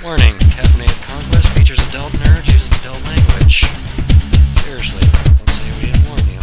Warning, caffeinated conquest features adult nerds using adult language. Seriously, don't say we didn't warn you.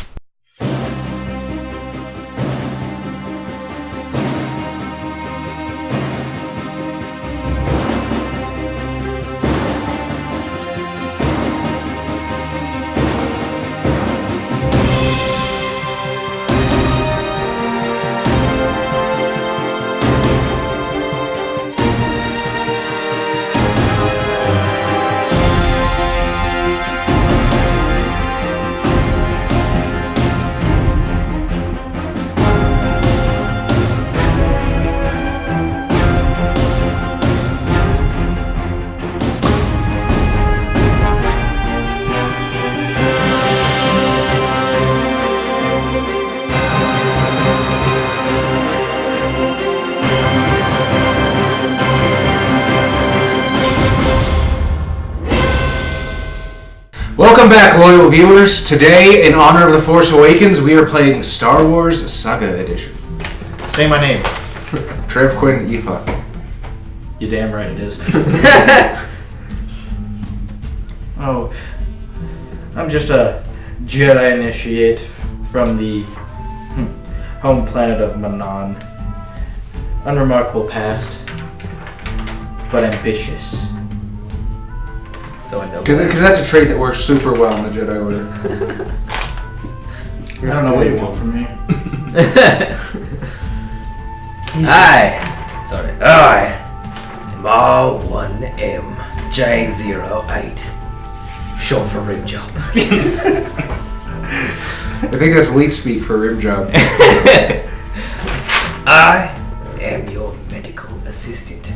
Welcome back, loyal viewers. Today, in honor of The Force Awakens, we are playing Star Wars Saga Edition. Say my name. Trev Quinn Aoife. You damn right it is. Oh, I'm just a Jedi initiate from the home planet of Manon. Unremarkable past, but ambitious. So I know. Because that's a trait that works super well in the Jedi Order. I don't know what you want from me. I am R1MJ08, short for rim job. I think that's leet speak for rim job. I am your medical assistant,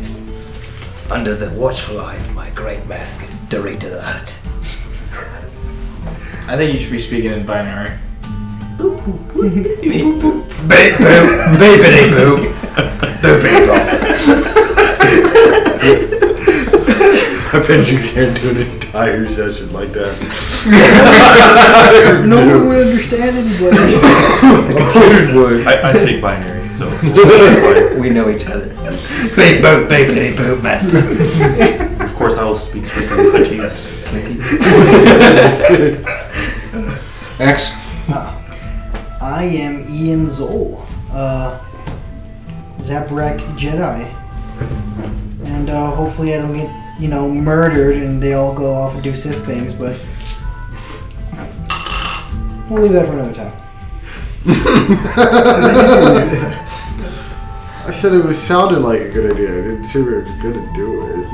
under the watchful eye of my great master, Director the Hutt. I think you should be speaking in binary. Beep boop, beep boop, beepity boop, boopity boop. I bet you can't do an entire session like that. No one would understand anybody. Computers would. I speak binary, so We know each other. Beep boop, beepity boop, master. of course I will speak strictly Hutties. X. I am Ian Zoll, Zabrak Jedi, and hopefully I don't get, murdered and they all go off and do Sith things, but we'll leave that for another time. I said it sounded like a good idea. I didn't say we were gonna do it.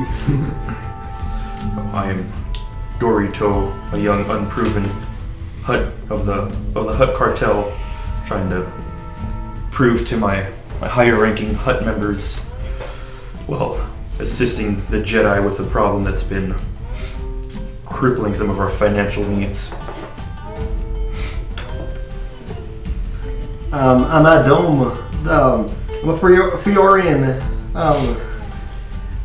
I am Dorito, a young unproven Hutt of the Hutt cartel, trying to prove to my higher ranking Hutt members, assisting the Jedi with the problem that's been crippling some of our financial needs. I'm Adom. I'm a Fiorian.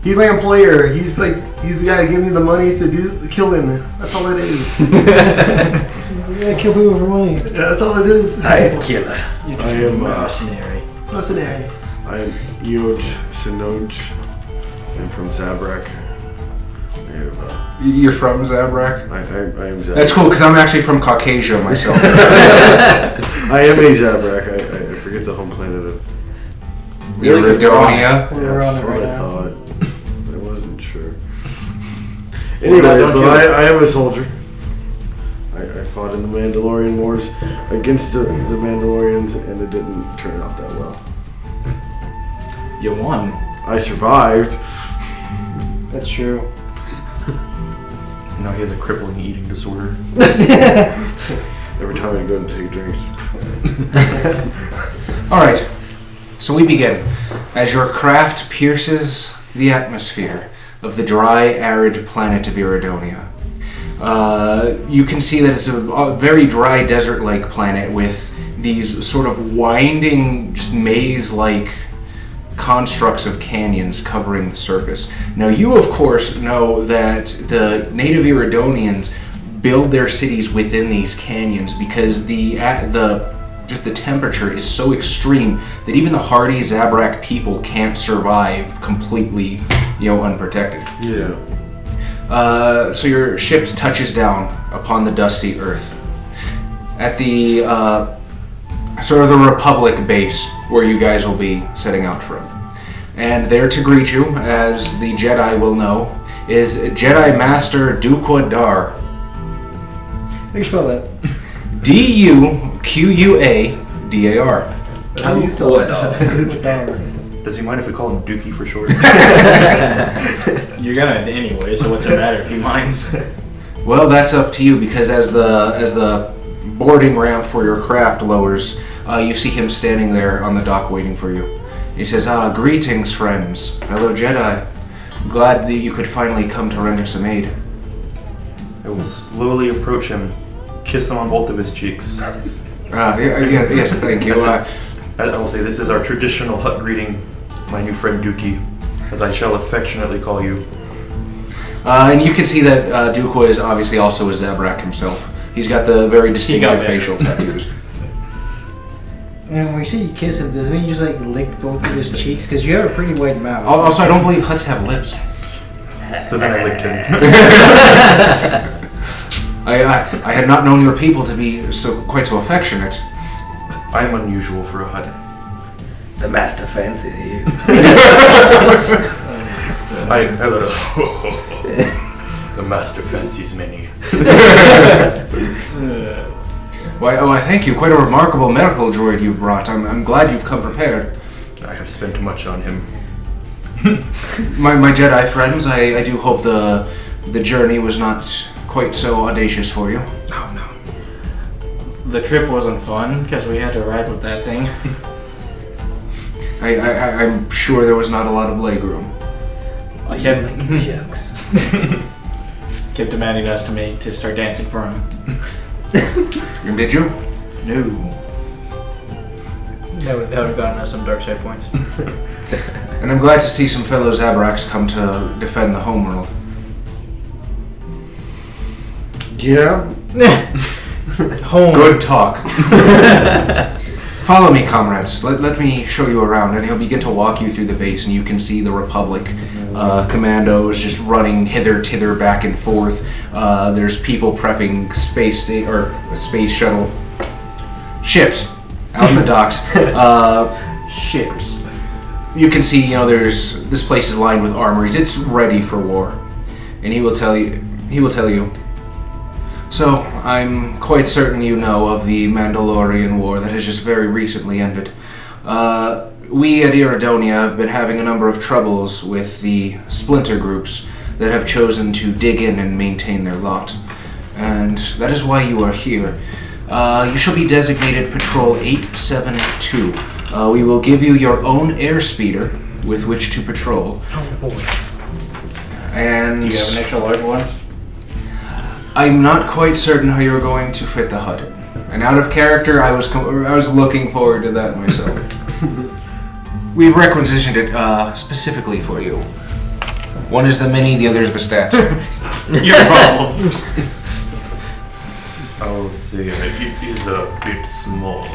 He's my employer. He's the guy that gave me the money to do the killing. That's all it is. Yeah, kill people for money. Yeah, that's all it is. Hired killer. I am mercenary. mercenary. I am Eoj Sinoj. I'm from Zabrak. You're from Zabrak? I am Zabrak. That's cool, because I'm actually from Caucasia myself. I am a Zabrak. I forget the home planet of Iridonia. We're on That's it what right I now. thought. I wasn't sure. Anyways, I am a soldier. I fought in the Mandalorian Wars against the Mandalorians, and it didn't turn out that well. You won. I survived. That's true. Now he has a crippling eating disorder. Every time I go to take drinks. Alright, so we begin. As your craft pierces the atmosphere of the dry, arid planet of Iridonia, you can see that it's a very dry, desert-like planet with these sort of winding, just maze-like constructs of canyons covering the surface. Now, you, of course, know that the native Iridonians build their cities within these canyons because the temperature is so extreme that even the hardy Zabrak people can't survive completely unprotected. Yeah. So your ship touches down upon the dusty earth at the sort of the Republic base where you guys will be setting out from. And there to greet you, as the Jedi will know, is Jedi Master Duqua Dar. How do you spell that? Duquadar. How do you spell that? Does he mind if we call him Dookie for short? You're gonna anyway, so what's it matter if he minds? Well, that's up to you, because as the boarding ramp for your craft lowers, you see him standing there on the dock waiting for you. He says, greetings, friends, fellow Jedi. Glad that you could finally come to render some aid. I will slowly approach him, kiss him on both of his cheeks. Yes, thank you. I will say, this is our traditional hut greeting, my new friend Dookie, as I shall affectionately call you. And you can see that Duqua is obviously also a Zabrak himself. He's got the very distinctive facial tattoos. And when you say you kiss him, does it mean you just like lick both of his cheeks? Because you have a pretty white mouth. Also, I don't believe huts have lips. So then I licked him. I had not known your people to be quite so affectionate. I am unusual for a hut. The master fancies you. The master fancies many. Why, I thank you. Quite a remarkable medical droid you've brought. I'm glad you've come prepared. I have spent much on him. My Jedi friends, I do hope the journey was not quite so audacious for you. Oh no. The trip wasn't fun because we had to ride with that thing. I'm sure there was not a lot of legroom. Are you making jokes? Kept demanding us to start dancing for him. And did you? No. That would have gotten us some dark side points. And I'm glad to see some fellow Zabraks come to defend the homeworld. Yeah. Home. Good talk. Follow me, comrades. Let me show you around, and he'll begin to walk you through the base, and you can see the Republic commandos just running hither, back and forth. There's people prepping space shuttle ships out in the docks. Ships. You can see, this place is lined with armories. It's ready for war, and he will tell you. So, I'm quite certain you know of the Mandalorian War that has just very recently ended. We at Iridonia have been having a number of troubles with the splinter groups that have chosen to dig in and maintain their lot. And that is why you are here. You shall be designated Patrol 872. We will give you your own airspeeder with which to patrol. Oh boy. Do And you have an extra large one? I'm not quite certain how you're going to fit the hut. And out of character, I was looking forward to that myself. We've requisitioned it specifically for you. One is the mini, the other is the stats. Your problem. I will say it is a bit small.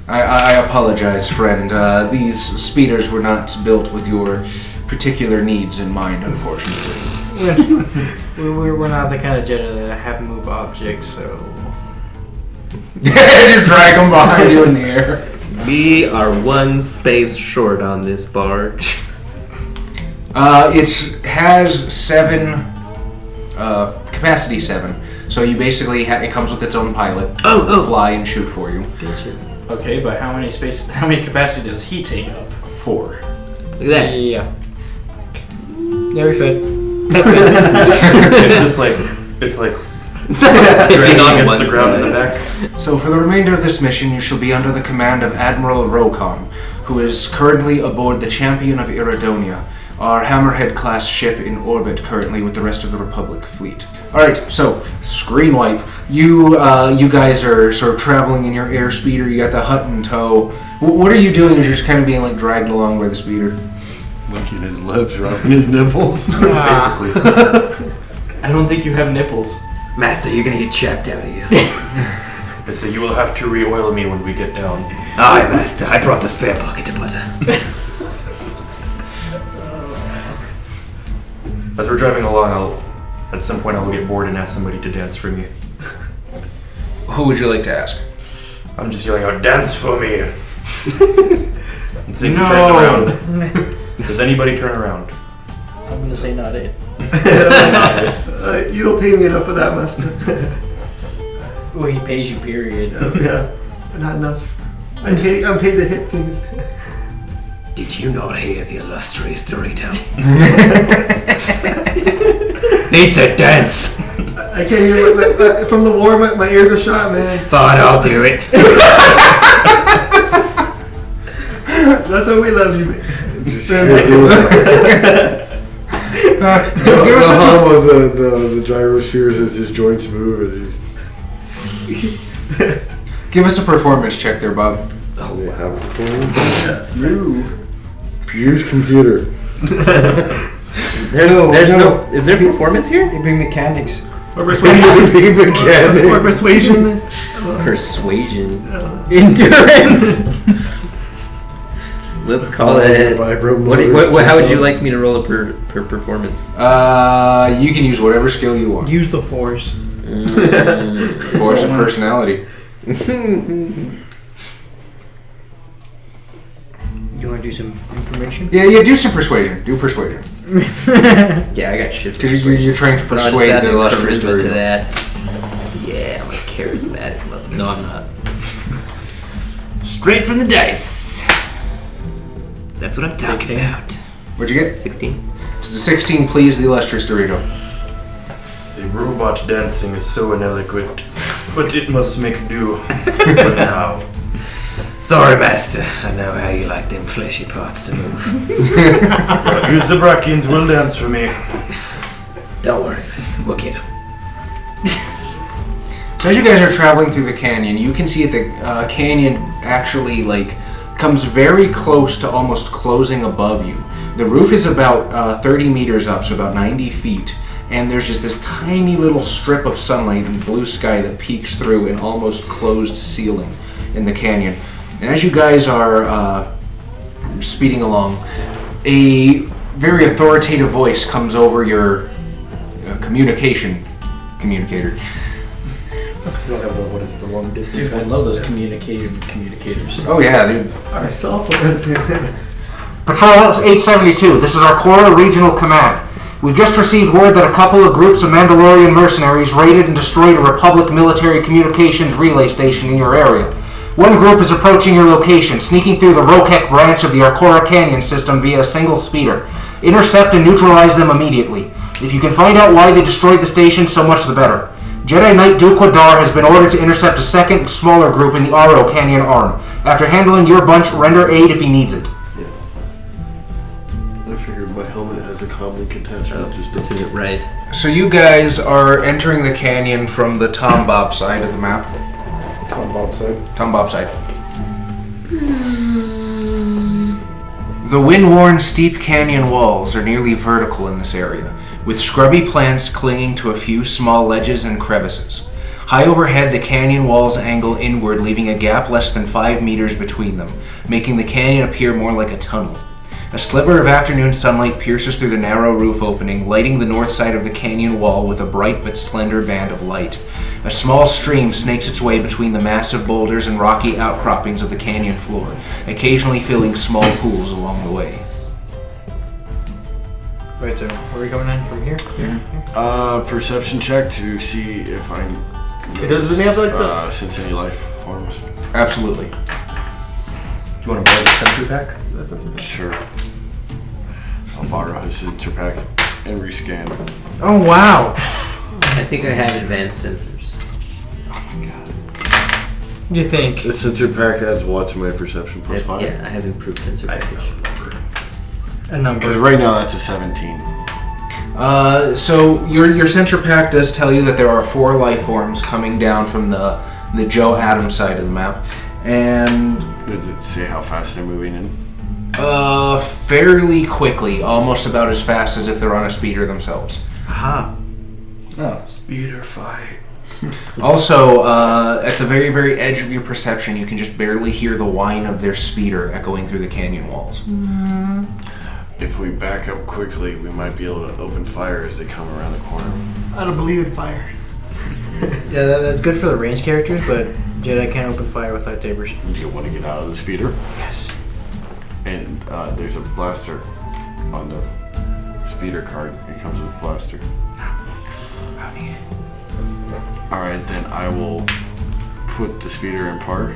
I apologize, friend. These speeders were not built with your particular needs in mind, unfortunately. We're not the kind of Jedi that have move objects, so... Just drag them behind you in the air. We are one space short on this barge. It has 7, capacity 7. So you basically, it comes with its own pilot. Oh. Fly and shoot for you. Okay, but how many capacity does he take up? 4. Look at that. Yeah. Very fit. It's like Tipping on against one the ground in the side. back. So for the remainder of this mission, you shall be under the command of Admiral Rokon, who is currently aboard the Champion of Iridonia, our Hammerhead-class ship in orbit currently with the rest of the Republic fleet. Alright, so, screen wipe. You guys are sort of traveling in your airspeeder, you got the hut in tow. What are you doing? You're just kind of being dragged along by the speeder? Licking his lips, rubbing his nipples. Basically. I don't think you have nipples. Master, you're gonna get chapped out of here. I say you will have to re-oil me when we get down. Aye, Master. I brought the spare bucket of butter. as we're driving along, at some point I will get bored and ask somebody to dance for me. Who would you like to ask? I'm just yelling out, "Dance for me!" And see who turns around. Does anybody turn around? I'm gonna say not it. You don't pay me enough for that, master. Well, he pays you, period. Yeah, not enough. I'm paid to hit things. Did you not hear the illustrious Dorito? He said dance. I can't hear from the war. My ears are shot, man. Fine, I'll do it. That's why we love you, man. The hum of the gyrospheres as his joints move. Give us a performance check there, Bob. They have a performance. Use computer. There's no. Is there performance here? They bring mechanics. Or persuasion. Or persuasion. Persuasion. Endurance. Let's call it. Vibro How would you like me to roll a per performance? You can use whatever skill you want. Use the force. Force and personality. You want to do some information? Yeah, do some persuasion. Do persuasion. Yeah, I got shit. Because you're trying to But I'll just persuade add the illustrious charisma to Dorito. that. Yeah, I'm a charismatic mother. No, I'm not. Straight from the dice. That's what I'm talking about. What'd you get? 16. Does a 16 please the illustrious Dorito? The robot dancing is so inelegant, but it must make do for now. Sorry, master. I know how you like them fleshy parts to move. You Zabrakians will dance for me. Don't worry, master. We'll get them. So as you guys are traveling through the canyon, you can see that the canyon actually comes very close to almost closing above you. The roof is about 30 meters up, so about 90 feet, and there's just this tiny little strip of sunlight and blue sky that peeks through an almost closed ceiling in the canyon. And as you guys are speeding along, a very authoritative voice comes over your communicator. You don't have the long distance Dude, I ones? love those communicators. Oh yeah, dude. Our cell phones. Patrol 872, this is our Cora Regional Command. We've just received word that a couple of groups of Mandalorian mercenaries raided and destroyed a Republic military communications relay station in your area. One group is approaching your location, sneaking through the Rokek branch of the Arcora Canyon system via a single speeder. Intercept and neutralize them immediately. If you can find out why they destroyed the station, so much the better. Jedi Knight Duke Wadar has been ordered to intercept a second, smaller group in the Aro Canyon arm. After handling your bunch, render aid if he needs it. I figured my helmet has a comlink attachment. Just This isn't right. So you guys are entering the canyon from the Tom Bob side of the map. Tom Bob side. Tom Bob side. The wind-worn steep canyon walls are nearly vertical in this area, with scrubby plants clinging to a few small ledges and crevices. High overhead, the canyon walls angle inward, leaving a gap less than 5 meters between them, making the canyon appear more like a tunnel. A sliver of afternoon sunlight pierces through the narrow roof opening, lighting the north side of the canyon wall with a bright but slender band of light. A small stream snakes its way between the massive boulders and rocky outcroppings of the canyon floor, occasionally filling small pools along the way. Right, so where are we coming in from here? Perception check to see if I Doesn't he have sense any life forms. Absolutely. You want to borrow the sensory pack? Sure. I'll borrow his sensor pack and rescan. Oh wow! I think I have advanced sensors. You think? The sensor pack adds what to my perception plus 5? Yeah, I have improved sensor package. A number. Because right now that's a 17. So your sensor pack does tell you that there are 4 life forms coming down from the Joe Adams side of the map, and Does it say how fast they're moving in? fairly quickly, almost about as fast as if they're on a speeder themselves. Aha. Oh. Speeder fight. Also, at the very, very edge of your perception, you can just barely hear the whine of their speeder echoing through the canyon walls. if we back up quickly, we might be able to open fire as they come around the corner. I don't believe in fire. Yeah, that's good for the range characters, but Jedi can't open fire with lightsabers. Do you want to get out of the speeder? Yes. And there's a blaster on the speeder card. It comes with a blaster. Alright, then I will put the speeder in park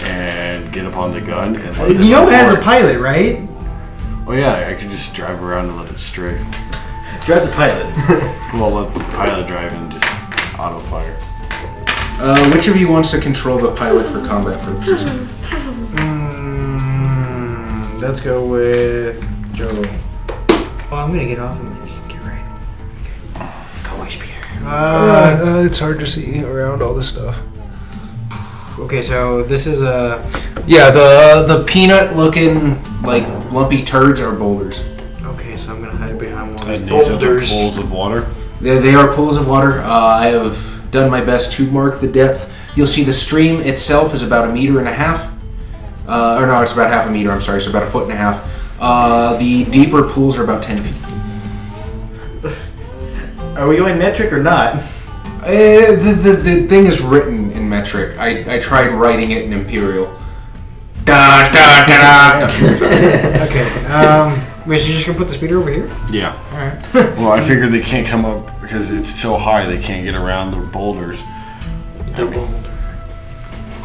and get up on the gun. And let You know it has a pilot, right? Oh yeah, I could just drive around and let it stray. Drive the pilot. Well, let the pilot drive and just auto fire. Which of you wants to control the pilot for combat purposes? Let's go with Joe. Oh, I'm gonna get off and get right. Okay. Go speeder. It's hard to see around all this stuff. Okay, so this is a. Yeah, the peanut-looking like lumpy turds are boulders. Okay, so I'm gonna hide behind one of And these these are the boulders. pools of water. They are pools of water. I have done my best to mark the depth. You'll see the stream itself is about 1.5 meters. Or no, it's about 0.5 meter. I'm sorry, so about 1.5 feet. The deeper pools are about 10 feet. Are we going metric or not? The thing is written in metric. I tried writing it in imperial. Da da da da. Okay. Wait, so you're just gonna put the speeder over here? Yeah. All right. Well, I figured they can't come up because it's so high they can't get around the boulders.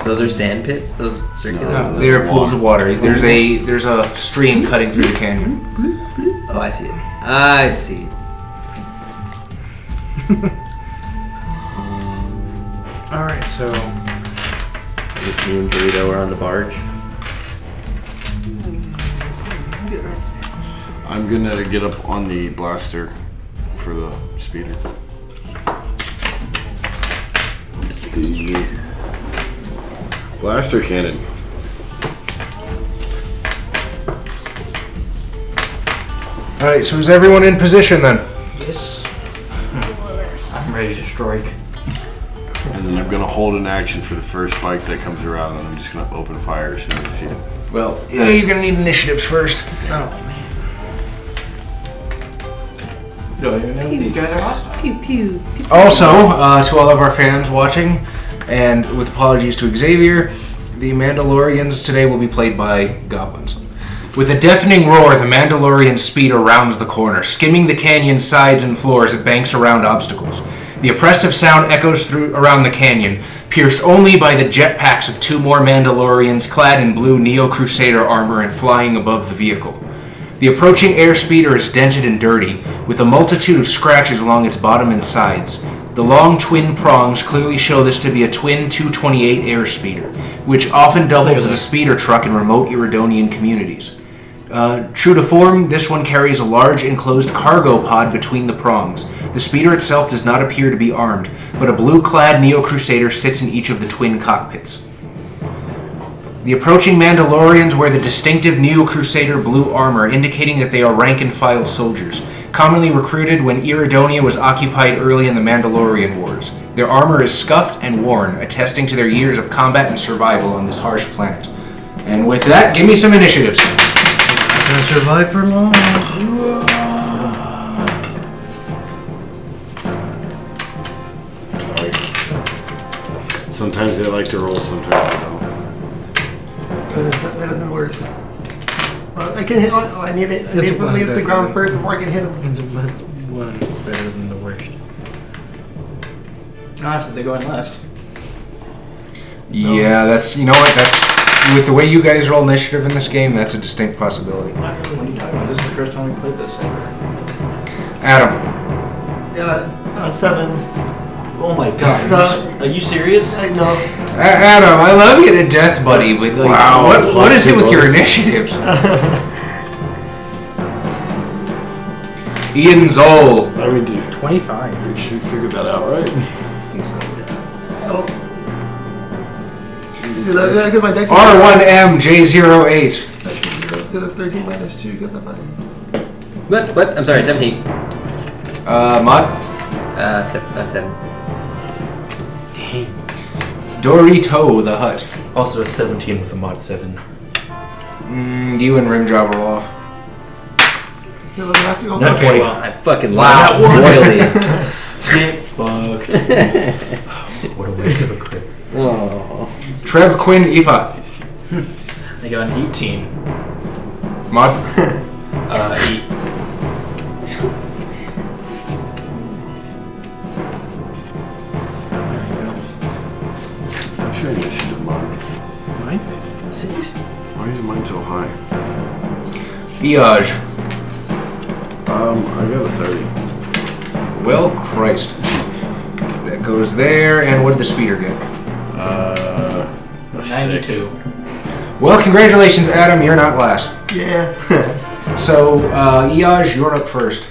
Those are sand pits? Those circular? No. They are pools of water. There's a stream cutting through the canyon. Oh, I see it. I see. All right, so. Me and Dorito are on the barge. I'm gonna get up on the blaster for the speeder. The blaster cannon. All right, so is everyone in position then? Yes. I'm ready to strike. And then I'm gonna hold an action for the first bike that comes around, and I'm just gonna open fire as soon as I see it. Well, yeah, you're gonna need initiatives first. Oh. You don't even know these guys are awesome. Pew pew. Pew. Also, to all of our fans watching, and with apologies to Xavier, the Mandalorians today will be played by goblins. With a deafening roar, the Mandalorian speeder rounds the corner, skimming the canyon sides and floors it banks around obstacles. The oppressive sound echoes through around the canyon, pierced only by the jetpacks of 2 more Mandalorians clad in blue Neo-Crusader armor and flying above the vehicle. The approaching air speeder is dented and dirty, with a multitude of scratches along its bottom and sides. The long twin prongs clearly show this to be a twin 228 air speeder, which often doubles as a speeder truck in remote Iridonian communities. True to form, this one carries a large enclosed cargo pod between the prongs. The speeder itself does not appear to be armed, but a blue-clad Neo-Crusader sits in each of the twin cockpits. The approaching Mandalorians wear the distinctive Neo-Crusader blue armor, indicating that they are rank-and-file soldiers, commonly recruited when Iridonia was occupied early in the Mandalorian Wars. Their armor is scuffed and worn, attesting to their years of combat and survival on this harsh planet. And with that, give me some initiatives. Gonna survive for long. Sorry. Sometimes they like to roll, sometimes they don't. Good, is that better than worse? I can hit. Oh, I need it. I need to put me at the ground first before I can hit him. It's one better than the worst. Honestly, they're going last. Yeah, that's, you know what, that's, with the way you guys roll initiative in this game, that's a distinct possibility. What are you talking about? This is the first time we played this. Adam. Yeah, 7. Oh my god. Are you serious? I know. Adam, I love you to death, buddy, but like, Wow. what is it with your initiatives? Ian Zoll. What do we do? 25. We should figure that out, right? I think so. Yeah. Oh. Because my dex is R1M J08. Because it's 13 minus 2. Get that by. What? I'm sorry, 17. Mod? 7. Dorito the Hut. Also a 17 with a mod 7. You and Rimjob roll off. Not 20. I fucking lost royally. Get fucked. What a waste of a crit. Oh. Trev, Quinn, Aoife. I got an 18. Mod. 8. I'm sure I should have mine. Mine? 6. Why is mine so high? Iaj. I got a 30. Well, Christ. That goes there, and what did the speeder get? A 92. Well, congratulations, Adam. You're not last. Yeah. So, Iaj, you're up first.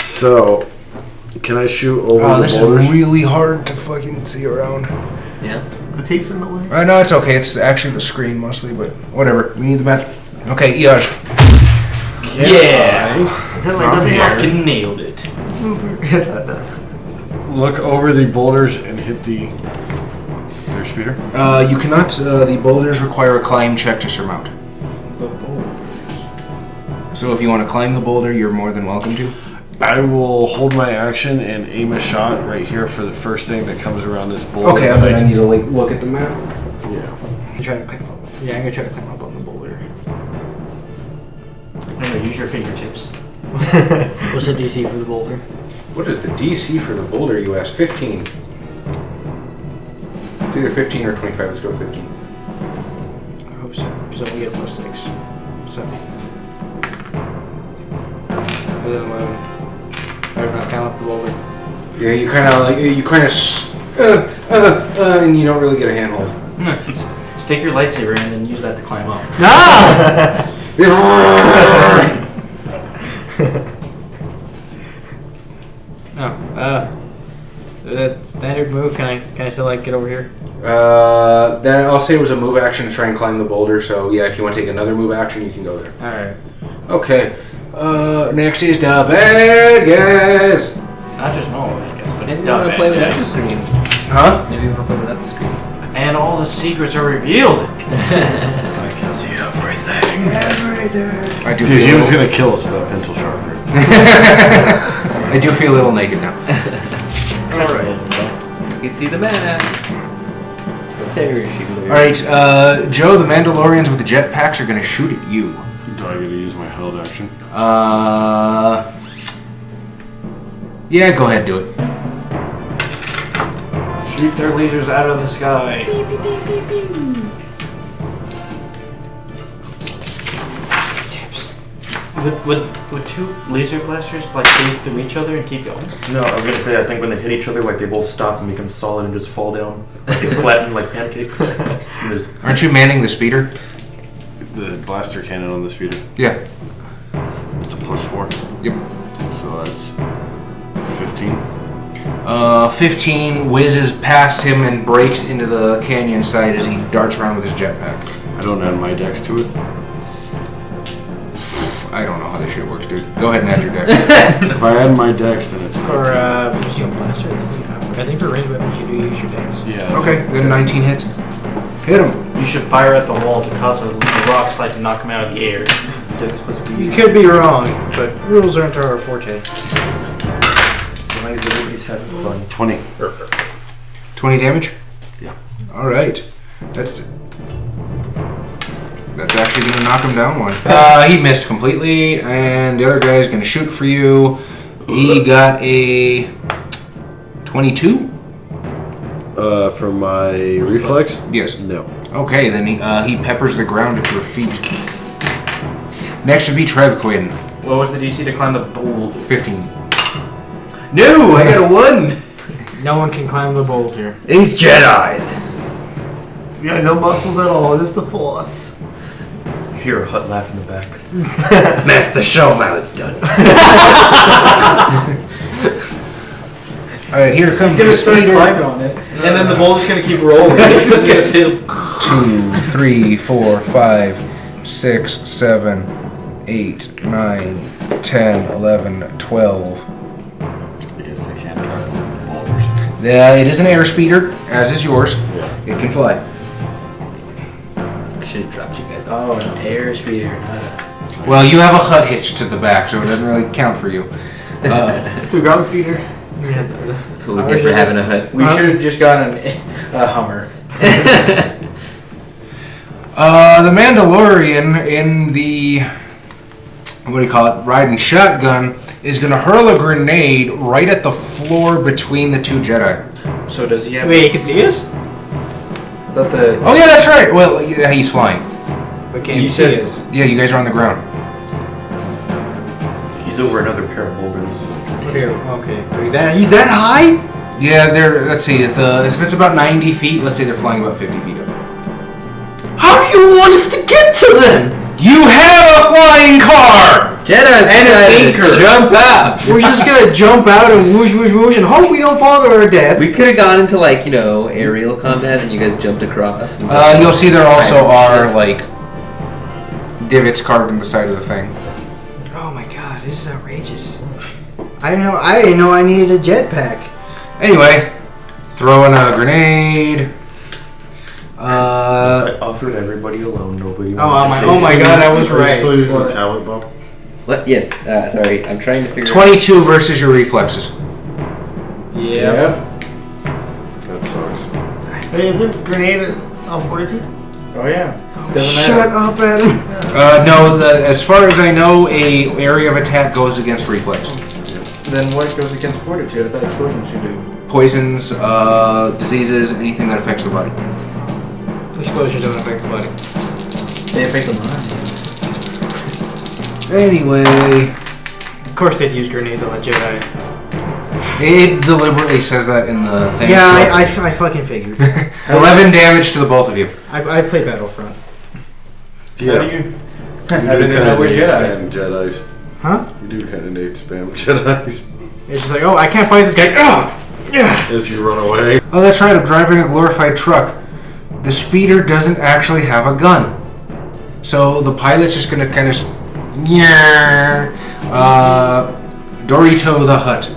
So, can I shoot over Oh, the this boulders? is really hard to fucking see around. Yeah. The tape's in the way. No, it's okay. It's actually the screen mostly, but whatever. We need the map. Okay, Iaj. Yeah. That like nothing happened. Fucking nailed it. Look over the boulders and hit their speeder. You cannot. The boulders require a climb check to surmount. So if you want to climb the boulder, you're more than welcome to. I will hold my action and aim a shot right here for the first thing that comes around this boulder. Okay, I'm gonna need to look at the map. Yeah. I'm trying to climb up. Yeah, I'm gonna try to climb up on the boulder. Remember, use your fingertips. What's the DC for the boulder? What is the DC for the boulder, you ask? 15. It's either 15 or 25. Let's go 15. I hope so, because I only get a +6. 7. And then 11. I'm not counting up the boulder. Yeah, you kind of and you don't really get a handhold. Stick your lightsaber in and use that to climb up. Ah! That standard move. Can I still like get over here? Then I'll say it was a move action to try and climb the boulder. So yeah, if you want to take another move action, you can go there. All right. Okay. Next is the bad guys. Not just normal bad guys, but Maybe you want to play without the screen. Huh? Maybe you want to play without the screen. And all the secrets are revealed. I can see everything. I do Dude, feel he was a gonna kill us with that pencil sharpener. I do feel a little naked now. Alright. You can see the map. All right, Joe. The Mandalorians with the jetpacks are going to shoot at you. Do I get to use my held action? Yeah, go ahead, do it. Shoot their lasers out of the sky. Would two laser blasters like phase through each other and keep going? No, I was gonna say I think when they hit each other, like they both stop and become solid and just fall down, like they flatten like pancakes. And there's Aren't you manning the speeder? The blaster cannon on the speeder. Yeah. It's a +4. Yep. So that's 15. 15 whizzes past him and breaks into the canyon side as he darts around with his jetpack. I don't add my dex to it. I don't know how this shit works, dude. Go ahead and add your dex. If I add my dex, then it's For shield blaster, I think for range weapons you do use your dex. yeah. Okay, then 19 hits. Hit him. You should fire at the wall to cause a rock slide to knock him out of the air. dex must be You could be wrong, but rules aren't our forte. as long as everybody's having fun. 20. 20 damage? Yeah. All right. That's actually going to knock him down one. He missed completely, and the other guy is going to shoot for you. He got a 22? For my reflex? Yes. No. Okay, then he peppers the ground at your feet. Next would be Trev Quinn. What was the DC to climb the boulder? 15. No, I got a 1. No one can climb the boulder. These Jedis. Yeah, no muscles at all, just the force. You hear a hut laugh in the back. Master, show 'em how it's done. Alright, here comes the He's gonna speeder. climb on it, and then the boulder's gonna keep rolling. It's just gonna stay. 2, 3, 4, 5, 6, 7, 8, 9, 10, 11, 12. I guess they can't drive on the boulders. It is an air speeder, as is yours. Yeah. It can fly. Should have dropped you guys off. Oh, an air speeder. Well, you have a hut hitched to the back, so it doesn't really count for you. It's a ground speeder. That's what we get for having a hut. We should have just gotten a Hummer. The Mandalorian in the, what do you call it, riding shotgun is going to hurl a grenade right at the floor between the two Jedi. So does he have... Wait, you can see us? I thought the... Oh yeah, that's right. Well, yeah, he's flying. But can you see us? Yeah, you guys are on the ground. He's over another pair of boulders. Here, okay. So he's that high? Yeah, they're, let's see, if it's about 90 feet, let's say they're flying about 50 feet up. How do you want us to get to them? You have a flying car! Jedi decided to jump out. We're just gonna jump out and whoosh, whoosh, whoosh, and hope we don't fall to our deaths. We could have gone into aerial combat, and you guys jumped across. You'll see there also are divots carved in the side of the thing. Oh my god, this is outrageous. I didn't know I needed a jetpack. Anyway, throwing a grenade. I offered everybody alone. Nobody. Oh my god, I was Are you right. still using the talent bomb? What? Yes. Sorry, I'm trying to figure. 22 versus your reflexes. Yeah. That sucks. Hey, isn't grenade on fortitude? Oh yeah. Doesn't Shut matter. up, Adam. No, as far as I know, a area of attack goes against reflex. Then what goes against fortitude? I thought explosions should do. Poisons, diseases, anything that affects the body. Explosions don't affect the body. They affect the mind. Anyway, Of course they'd use grenades on a Jedi. it deliberately says that in the thing. Yeah, so I fucking figured. 11 damage to the both of you. I played Battlefront. Yeah. How do you... You How do do they kind know of we're nade Jedi? spam Jedis. Huh? You do kind of nade spam Jedis It's just like, oh, I can't fight this guy. Yeah. as you run away. Oh, that's right, I'm driving a glorified truck. The speeder doesn't actually have a gun. So the pilot's just gonna kind of... Dorito the Hut.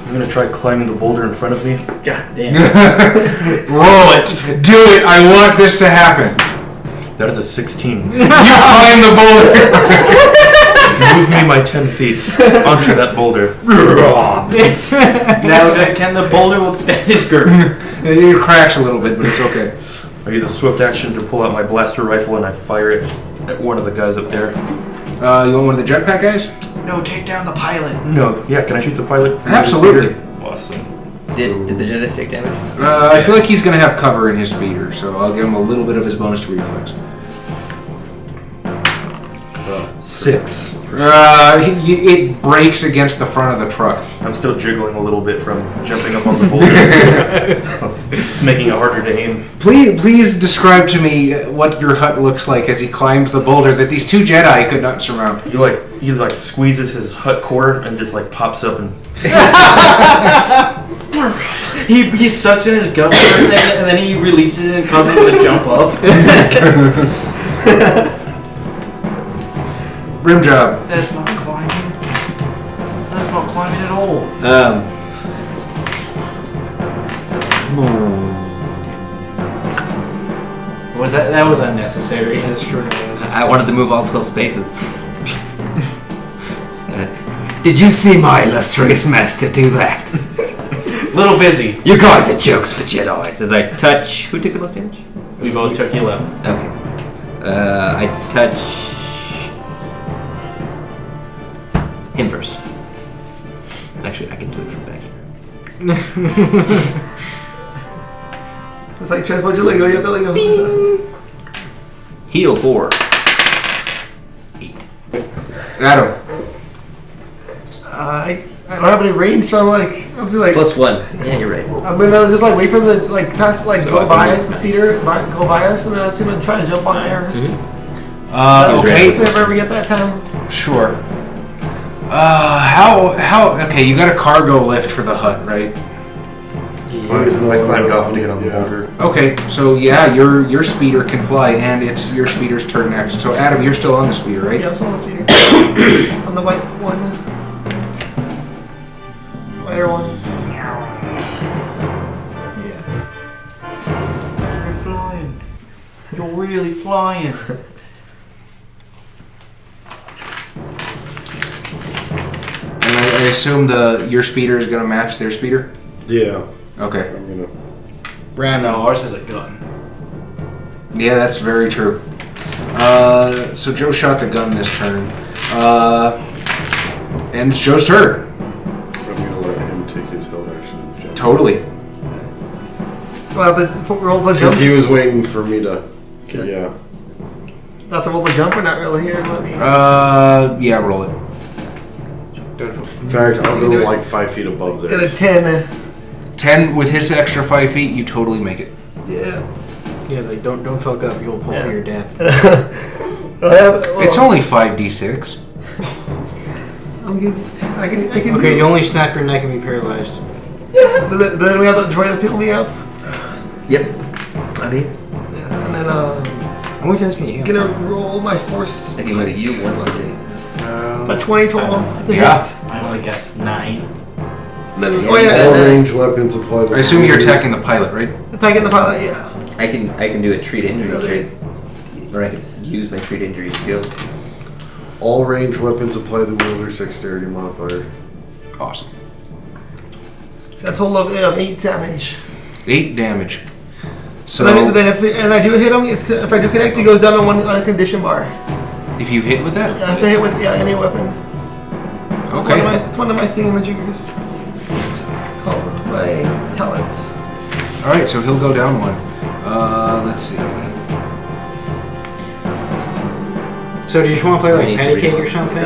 I'm gonna try climbing the boulder in front of me. God damn. Roll it! Do it! I want this to happen! That is a 16. You climb the boulder! Move me my 10 feet onto that boulder. Now, can the boulder withstand his girth? It cracks a little bit, but it's okay. I use a swift action to pull out my blaster rifle and I fire it at one of the guys up there. You want one of the jetpack guys? No, take down the pilot. No, yeah, can I shoot the pilot? From Absolutely. the speeder? Awesome. Did the Jedi take damage? I feel like he's gonna have cover in his speeder, so I'll give him a little bit of his bonus to reflex. 6. It breaks against the front of the truck. I'm still jiggling a little bit from jumping up on the boulder. It's making it harder to aim. Please describe to me what your hut looks like as he climbs the boulder that these two Jedi could not surmount. He squeezes his hut core and just pops up and He sucks in his gut for a second, and then he releases it and causes him to jump up. Rim job. That's not climbing. That's not climbing at all. Was that was unnecessary. That's true. I wanted to move all 12 spaces. Did you see my illustrious master do that? Little busy. You guys are jokes for Jedis. As I touch... Who took the most damage? We both took 11. Okay. I touch... him first. Actually, I can do it from back here. It's like transport your Lego. You have to Lego. Heal 4. 8. Adam. I don't have any range, so I'm just like. Plus 1. Yeah, you're right. I'm gonna just wait for the pass So go I by can us, the speeder go by us, and then I was gonna try to jump on there. Okay. If I ever get that time. Sure. Okay, you got a cargo lift for the hut, right? I climbed off to get on the boulder. Okay, so yeah, your speeder can fly, and it's your speeder's turn next. So Adam, you're still on the speeder, right? Yeah, I'm still on the speeder. On the white one. Whiter one. Yeah. You're flying. You're really flying. I assume your speeder is going to match their speeder? Yeah. Okay. I'm gonna. No, ours has a gun. Yeah, that's very true. So Joe shot the gun this turn. And it's Joe's turn. I'm gonna let him take his held action. And jump. Totally. Do I have to roll the Because jump? he was waiting for me to. Yeah. Do I have to roll the jump or not really here? Let me. Yeah, roll it. In fact, I'll You can do go it. like 5 feet above Get a there. 10. 10 with his extra 5 feet, you totally make it. Yeah. Yeah, like don't fuck up. You'll fall to your death. It's only 5d6. I'm good. I can Okay, do you only snap your neck and be paralyzed. But then we have the droid to peel me up. Yep. I mean, Yeah. And then How many times can you heal? gonna roll my force. I can look at you once. Plus 8. But 20 total to Yeah. hit. I only got 9. And then, Yeah. oh yeah, All and then range weapons apply the. I assume you're attacking the pilot, right? attacking the pilot, yeah. I can do a treat injury Another- trade, or I can use my treat injury skill. All range weapons apply the wielder's dexterity modifier. Awesome. It's got a total of 8 damage. 8 damage. So, Then if I do hit him, if I do connect, he goes down on a condition bar. if you hit with that? Yeah, if I hit with any weapon. Okay. It's one of my thingamajiggers. It's called my talents. Alright, so he'll go down 1. Let's see. So do you just want to play We like need to patty cake reload. or something? It's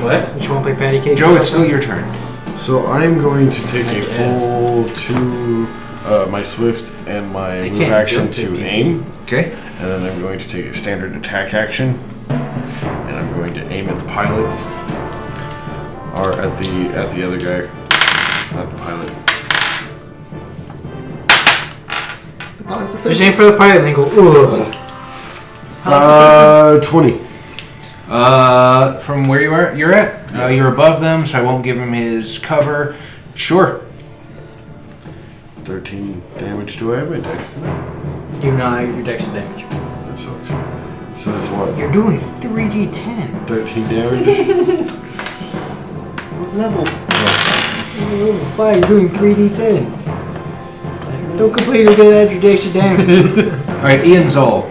Or What? you just want to play patty cake? Joe, or it's still something? your turn. So I'm going to take a Yes. full 2, my swift and my I move can't action jump to 15. aim, Okay. and then I'm going to take a standard attack action, and I'm going to aim at the pilot, or at the other guy, not the pilot. The pilot's the Just aim for the pilot and then go, ugh. 20. From where you're at? You're above them, so I won't give him his cover. Sure. 13 damage. Do I have my dex? You know your dex damage. That sucks. So that's what? You're doing 3d10. 13 damage? Level 5, you're doing 3d10. Don't complain, you'll get extra dex damage. Alright, Ian Zoll.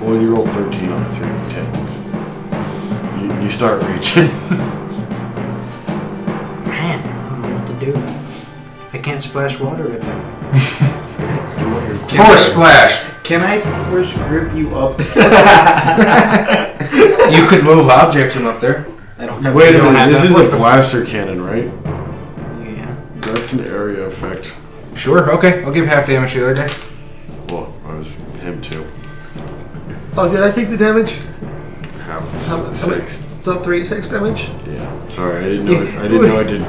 When you roll 13 on a 3d10, you start reaching. Man, I don't know what to do. I can't splash water with them. Force splash! Can I force grip you up? You could move objects from up there. I don't have. Wait a don't minute, have this that is force, a but- blaster cannon, right? Yeah. That's an area effect. Sure, okay. I'll give half damage to the other guy. Well, I was him too. Oh, did I take the damage? Half. How 6. So 6 damage. Yeah. Sorry, I didn't know. I didn't know I did.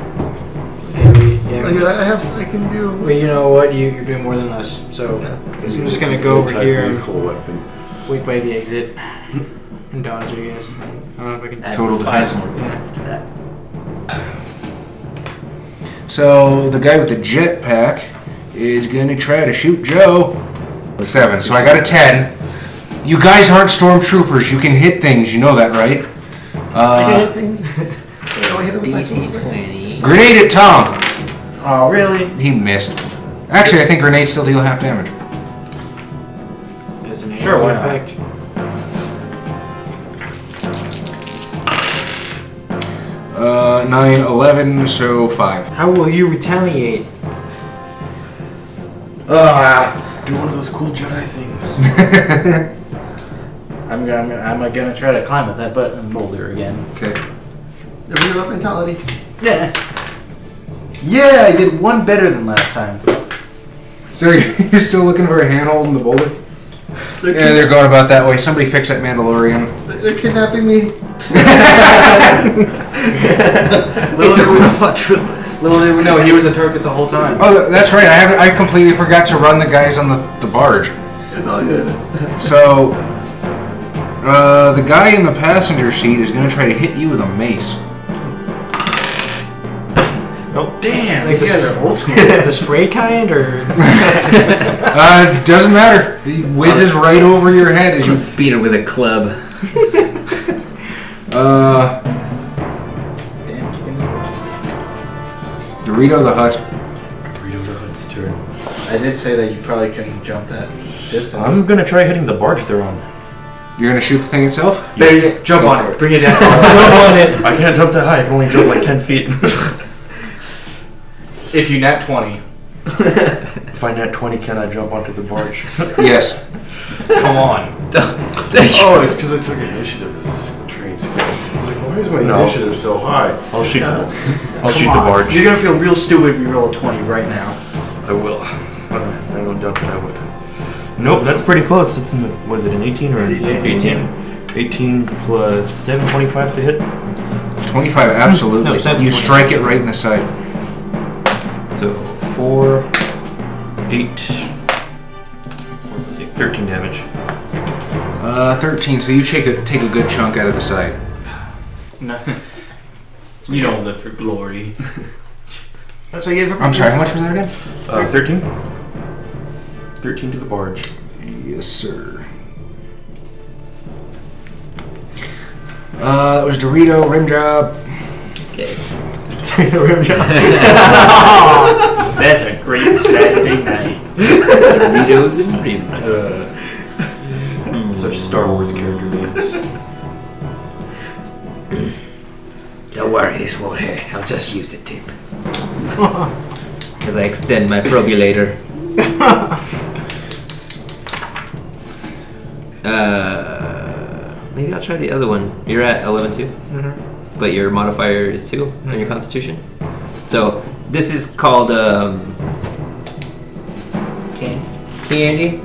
Yeah. Like, I can do. But you know what? You're doing more than us. So Yeah. guess I'm just gonna go over here and Cool weapon. wait by the exit and dodge. I guess. I don't know if I can. Add Total 5 defense. more points to that. So the guy with the jetpack is gonna try to shoot Joe. 7. So I got a 10. You guys aren't stormtroopers. You can hit things. You know that, right? I can hit things. I hit him with my DC sword. 20. Grenade at Tom. Oh, really? He missed. Actually, I think grenades still deal half damage. As an Sure, why not? effect. 9, 11, so 5. How will you retaliate? Do one of those cool Jedi things. I'm gonna try to climb at that boulder again. Okay. Never give up mentality. Yeah. Yeah, I did one better than last time. So you're still looking for a handhold in the boulder? They're, Yeah, they're going about that way. Somebody fix that Mandalorian. they're kidnapping me. They took one of our troopers. Little did we know he was a target the whole time. Oh, that's right. I completely forgot to run the guys on the barge. It's all good. So, the guy in the passenger seat is going to try to hit you with a mace. Oh, damn! Like These guys are old school. The spray kind, or Doesn't matter. He whizzes right over your head as you. Speeder with a club. Dorito the Hut. Burrito the Hut's turn. I did say that you probably couldn't jump that distance. I'm gonna try hitting the barge they're on. You're gonna shoot the thing itself? There you go. Jump Go on for it. it. Bring it down. Jump on it. I can't jump that high. I can only jump like 10 feet. If you nat 20. If I net 20, can I jump onto the barge? Yes. Come on. Oh, it's because I took initiative as a trained skill. I was like, why is my initiative so high? I'll shoot. I'll shoot Come the on. barge. You're gonna feel real stupid if you roll a 20 right now. I will. I don't doubt that I would. Nope, that's pretty close. It's in the, what is it, an 18 or an 18? 18 plus 7, 25 to hit. 25, absolutely. No, 7, you strike it right in the side. So 4, 8, what was it? 13 damage. 13, so you take a good chunk out of the side. No. You don't live for glory. That's what you get for I'm sorry, how much was that again? 13? 13 to the barge. Yes, sir. That was Dorito, rim job. Okay. That's a great Saturday night. Doritos and rim. Such Star Wars character names. Don't worry, this won't hurt. I'll just use the tip. As I extend my probulator. Maybe I'll try the other one. You're at 11 too? Mm-hmm. But your modifier is 2 on your constitution. So this is called Candy.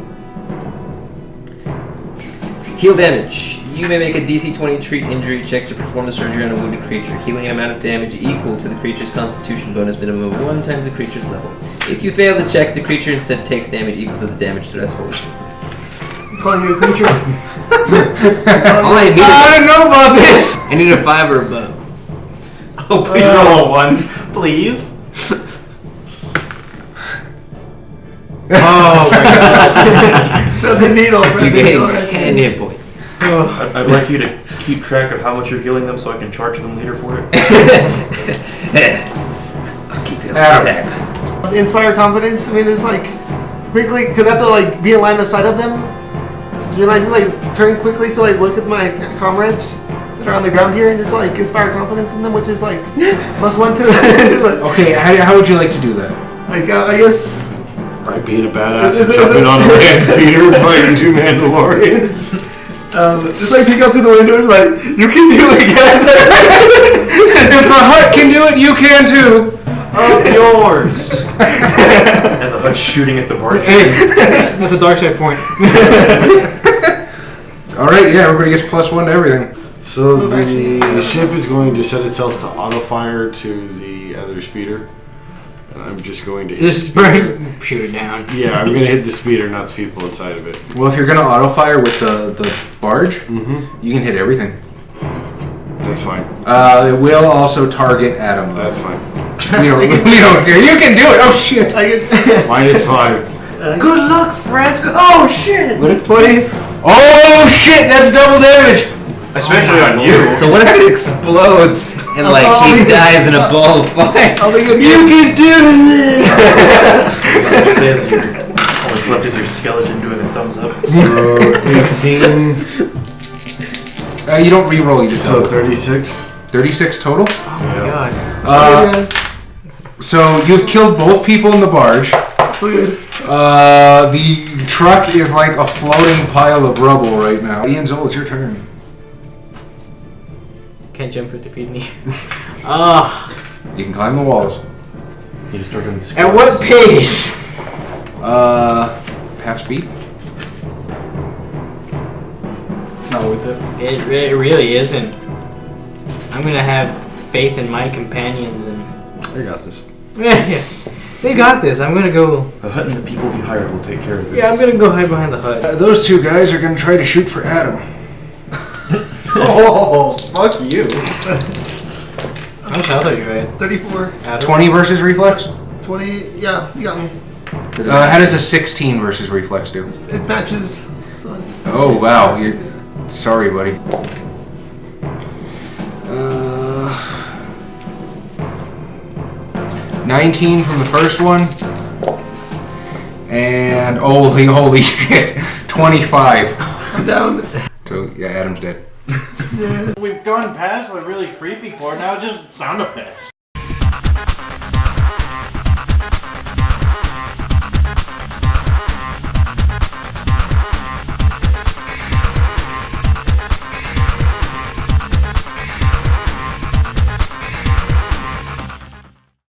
Heal damage. You may make a DC 20 treat injury check to perform the surgery on a wounded creature, healing an amount of damage equal to the creature's constitution bonus minimum of 1 times the creature's level. If you fail the check, the creature instead takes damage equal to the damage threshold. He's calling you a creature. All I need I don't know about this! I need a 5 or above. Oh, please roll a 1, please. Oh my god. The needle. You gain 10 hit points. I'd like you to keep track of how much you're healing them so I can charge them later for it. I'll keep it on Adam. tap. Inspire confidence. I mean, it's like quickly because I have to like be in line of sight of them. So then I just like turn quickly to like look at my comrades that are on the ground here and just like inspire confidence in them, which is like +1 to. Like, Okay, how would you like to do that? like I guess. By being a badass and jumping on a land speeder and fighting 2 Mandalorians. Just like peek out through the window, it's like you can do it, guys. If the hut can do it, you can too! Of yours. As a hut shooting at the barge. That's a dark side point. Alright, yeah, everybody gets +1 to everything. So the ship is going to set itself to auto fire to the other speeder. And I'm just going to hit Just burn. Shoot it down. Yeah, I'm going to hit the speeder, not the people inside of it. Well, if you're gonna auto fire with the barge, Mm-hmm. you can hit everything. That's fine. It will also target Adam. Though. That's fine. We don't care. You can do it! Oh shit! I get -5. Good luck, friends. Oh shit. what if 20? Oh shit! That's double damage! Especially on you. So what if it explodes and like he dies in a ball of fire? I'll be good. You can do It says all that's left is your skeleton doing a thumbs up. So 18. You don't re-roll, you just So double. 36. 36 total? Oh my god. Sorry, guys. So you've killed both people in the barge. So good. The truck is like a floating pile of rubble right now. Ian Zoll, it's your turn. Can't jump for defeating me. Ah. You can climb the walls. You just start doing squats. At what pace? Half speed. It's not worth it. It really isn't. I'm gonna have faith in my companions and. I got this. Yeah. They got this. I'm gonna go. The hut and the people he hired will take care of this. Yeah, I'm gonna go hide behind the hut. Those two guys are gonna try to shoot for Adam. Oh, fuck you. How much health are you at? 34. Adam? 20 versus reflex? 20. Yeah, you got me. How does a 16 versus reflex do? It matches. So it's. Oh wow, you're sorry, buddy. 19 from the first one. And holy shit, 25. I'm down. So yeah, Adam's dead. We've gone past the really creepy part. Now it's just sound effects.